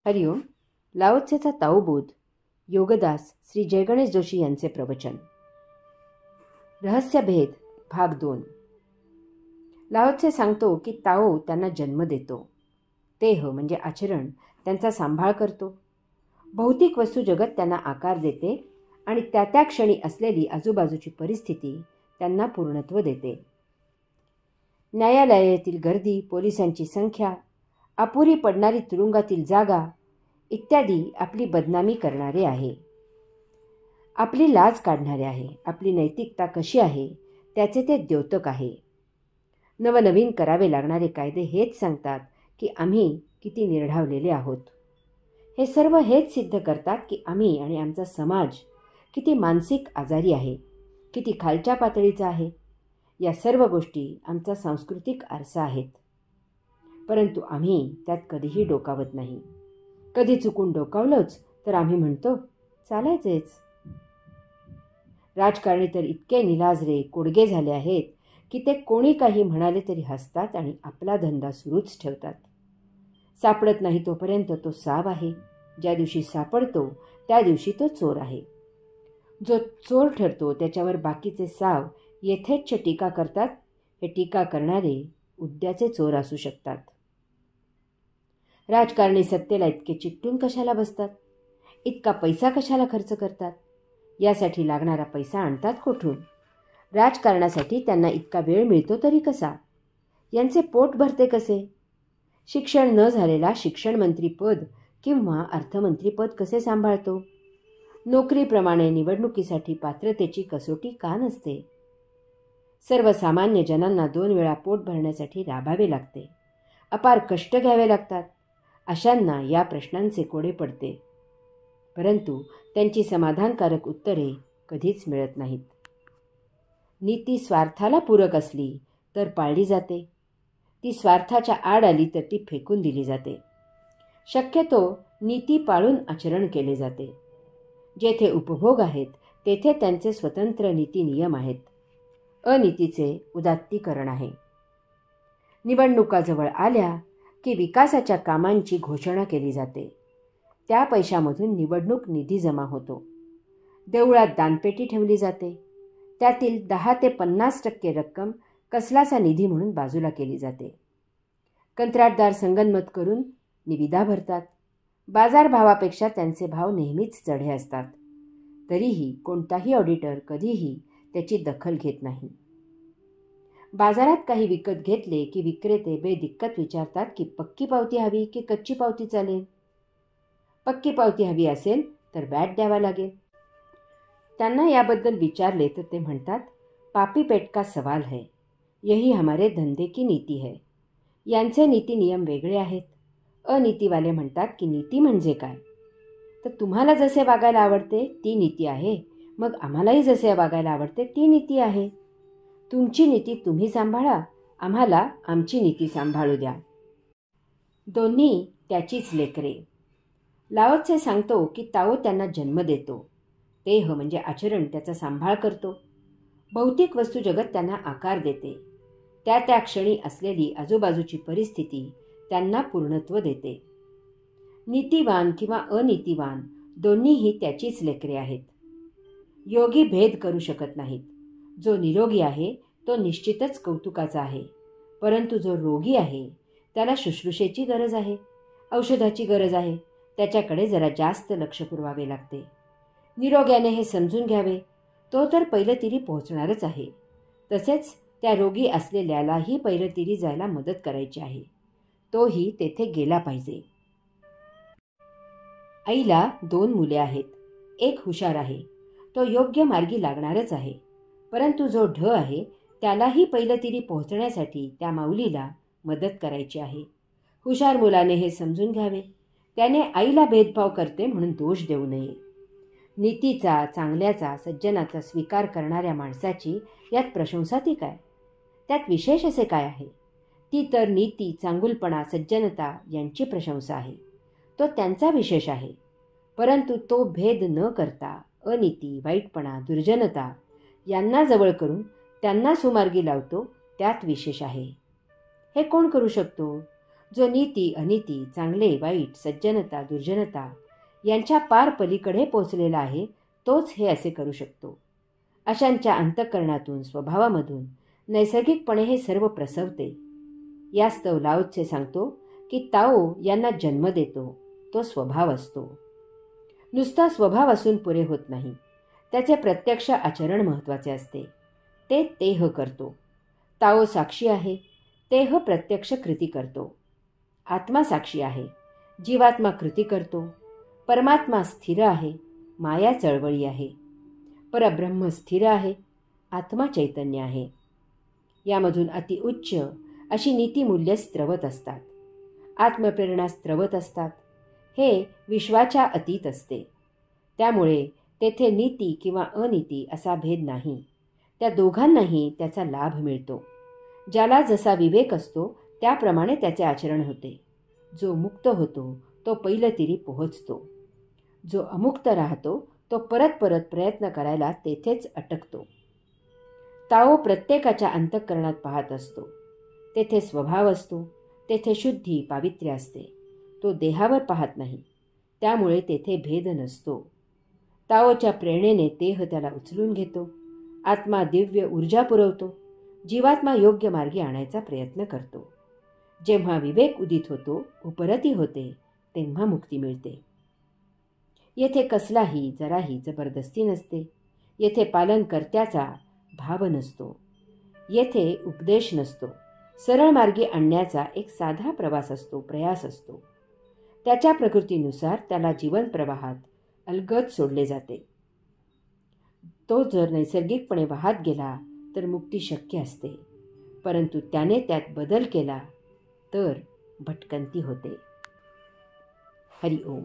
हरिओम. लाओत्सेचा ताओबोध. योगदास श्री जयगणेश जोशी यांचे प्रवचन. रहस्यभेद भाग 2. लाओत्से सांगतो की ताओ त्यांना जन्म देतो. तेह म्हणजे आचरण त्यांचा सांभाळ करतो. भौतिक वस्तू जगत त्यांना आकार देते आणि त्या त्या क्षणी असलेली आजूबाजूची परिस्थिती त्यांना पूर्णत्व देते. न्यायालयातील गर्दी, पोलिसांची संख्या, अपुरी पडणारी तुरुंगातील जागा इत्यादी आपली बदनामी करणारे आहे, आपली लाज काढणारे आहे. आपली नैतिकता कशी आहे त्याचे ते द्योतक आहे. नवनवीन करावे लागणारे कायदे हेच सांगतात की आम्ही किती निर्ढावलेले आहोत. हे सर्व हेच सिद्ध करतात की आम्ही आणि आमचा समाज किती मानसिक आजारी आहे, किती खालच्या पातळीचा आहे. या सर्व गोष्टी आमचा सांस्कृतिक आरसा आहेत, परंतु आम्ही त्यात कधीही डोकावत नाही. कधी चुकून डोकावलोच तर आम्ही म्हणतो चालायचेच. राजकारणी तर इतके निलाजरे कोडगे झाले आहेत की ते कोणी काही म्हणाले तरी हसतात आणि आपला धंदा सुरूच ठेवतात. सापडत नाही तोपर्यंत तो साव आहे, ज्या दिवशी सापडतो त्या दिवशी तो चोर आहे. जो चोर ठरतो त्याच्यावर बाकीचे साव येथेच टीका करतात. हे टीका करणारे उद्याचे चोर असू शकतात. राजकारणी सत्तेला इतके चिकटून कशाला बसतात? इतका पैसा कशाला खर्च करतात? यासाठी लागणारा पैसा आणतात कोठून? राजकारणासाठी त्यांना इतका वेळ मिळतो तरी कसा? यांचे पोट भरते कसे? शिक्षण न झालेला शिक्षण मंत्रीपद किंवा अर्थमंत्रीपद कसे सांभाळतो? नोकरीप्रमाणे निवडणुकीसाठी पात्रतेची कसोटी का नसते? सर्वसामान्य जनांना 2 वेळा पोट भरण्यासाठी राबावे लागते, अपार कष्ट घ्यावे लागतात. अशांना या प्रश्नांचे कोडे पडते, परंतु त्यांची समाधानकारक उत्तरे कधीच मिळत नाहीत. नीती स्वार्थाला पूरक असली तर पाळली जाते, ती स्वार्थाच्या आड आली तर ती फेकून दिली जाते. शक्यतो नीती पाळून आचरण केले जाते. जेथे उपभोग आहेत तेथे त्यांचे स्वतंत्र नीती नियम आहेत. अनीतीचे उदात्तीकरण आहे. निवडणुका जवळ आल्या की विकासाच्या कामांची घोषणा केली जाते. त्या पैशामधून निवडणूक निधी जमा होतो. देवळात दानपेटी ठेवली जाते. त्यातील 10 ते 50% रक्कम कसलासा निधी म्हणून बाजूला केली जाते. कंत्राटदार संगनमत करून निविदा भरतात. बाजारभावापेक्षा त्यांचे भाव नेहमीच चढे असतात. तरीही कोणताही ऑडिटर कधीही त्याची दखल घेत नाही. बाजारात काही विकत घेतले की विक्रेते बेदिक्कत विचारतात की पक्की पावती हवी की कच्ची पावती चालेल. पक्की पावती हवी असेल तर व्याट द्यावा लागेल. त्यांना याबद्दल विचारले तर ते म्हणतात पापी पेट का सवाल है, यही हमारे धंदे की नीती है. यांचे नीती नियम वेगळे आहेत. अनीतीवाले म्हणतात की नीती म्हणजे काय? तर तुम्हाला जसे वागायला आवडते ती नीती आहे, मग आम्हालाही जसे वागायला आवडते ती नीती आहे. तुमची नीती तुम्ही सांभाळा, आम्हाला आमची नीती सांभाळू द्या. दोन्ही त्याचीच लेकरे. लाओत्से सांगतो की ताओ त्यांना जन्म देतो. तेह म्हणजे आचरण त्याचा सांभाळ करतो. भौतिक वस्तू जगत त्यांना आकार देते. त्या त्या क्षणी असलेली आजूबाजूची परिस्थिती त्यांना पूर्णत्व देते. नीतिवान किंवा अनीतिवान दोन्हीही त्याचीच लेकरे आहेत. योगी भेद करू शकत नाहीत. जो निरोगी आहे तो निश्चितच कौतुकाचा आहे, परंतु जो रोगी आहे त्याला शुश्रूषेची गरज आहे, औषधाची गरज आहे. त्याच्याकडे जरा जास्त लक्ष पुरवावे लागते. निरोग्याने हे समजून घ्यावे, तो तर पैलतीरी पोहोचणारच आहे. तसेच त्या रोगी असलेल्यालाही पैलतीरी जायला मदत करायची आहे. तोही तेथे गेला पाहिजे. आईला 2 मुले आहेत. एक हुशार आहे, तो योग्य मार्गी लागणारच आहे, परंतु जो ढ आहे त्यालाही पैलतीरी पोहोचण्यासाठी त्या माऊलीला मदत करायची आहे. हुशार मुलाने हे समजून घ्यावे. त्याने आईला भेदभाव करते म्हणून दोष देऊ नये. नीतीचा, चांगल्याचा, सज्जनाचा स्वीकार करणाऱ्या माणसाची यात प्रशंसा ती काय? त्यात विशेष असे काय आहे? ती तर नीती, चांगुलपणा, सज्जनता यांची प्रशंसा आहे. तो त्यांचा विशेष आहे. परंतु तो भेद न करता अनीती, वाईटपणा, दुर्जनता यांना जवळ करून त्यांना सुमार्गी लावतो, त्यात विशेष आहे. हे कोण करू शकतो? जो नीती अनिती, चांगले वाईट, सज्जनता दुर्जनता यांच्या पार पलीकडे पोचलेला आहे तोच हे असे करू शकतो. अशांच्या अंतःकरणातून, स्वभावामधून नैसर्गिकपणे हे सर्व प्रसवते. यास्तव लाओत्से सांगतो की ताओ यांना जन्म देतो तो स्वभाव असतो. नुसता स्वभाव असून पुरे होत नाही, त्याचे प्रत्यक्ष आचरण महत्त्वाचे असते. ते तेह करतो. ताओ साक्षी आहे, तेह प्रत्यक्ष कृती करतो. आत्मा साक्षी आहे, जीवात्मा कृती करतो. परमात्मा स्थिर आहे, माया चळवळी आहे. परब्रह्म स्थिर आहे, आत्मा चैतन्य आहे. यामधून अतिउच्च अशी नीतिमूल्य स्त्रवत असतात. आत्मप्रेरणा स्त्रवत असतात. हे विश्वाच्या अतीत असते. त्यामुळे तेथे नीती किंवा अनीती असा भेद नाही. त्या दोघांनाही त्याचा लाभ मिळतो. ज्याला जसा विवेक असतो त्याप्रमाणे त्याचे आचरण होते. जो मुक्त होतो तो पैलतीरी पोहोचतो. जो अमुक्त राहतो तो परत परत प्रयत्न करायला तेथेच अटकतो. ताओ प्रत्येकाच्या अंतःकरणात पाहत असतो. तेथे स्वभाव असतो, तेथे शुद्धी पावित्र्य असते. तो देहावर पाहत नाही, त्यामुळे तेथे भेद नसतो. ताओच्या प्रेरणेने देह त्याला उचलून घेतो. आत्मा दिव्य ऊर्जा पुरवतो. जीवात्मा योग्य मार्गी आणायचा प्रयत्न करतो. जेव्हा विवेक उदित होतो, उपरती होते, तेव्हा मुक्ती मिळते. येथे कसलाही जराही जबरदस्ती नसते. येथे पालनकर्त्याचा भाव नसतो. येथे उपदेश नसतो. सरळ मार्गी आणण्याचा एक साधा प्रवास असतो, प्रयास असतो. त्याच्या प्रकृतीनुसार त्याला जीवन प्रवाहात अलगद सोडले जाते. तो जर नैसर्गिकपणे वाहत गेला तर मुक्ती शक्य असते, परंतु त्याने त्यात बदल केला तर भटकंती होते. हरि ओम.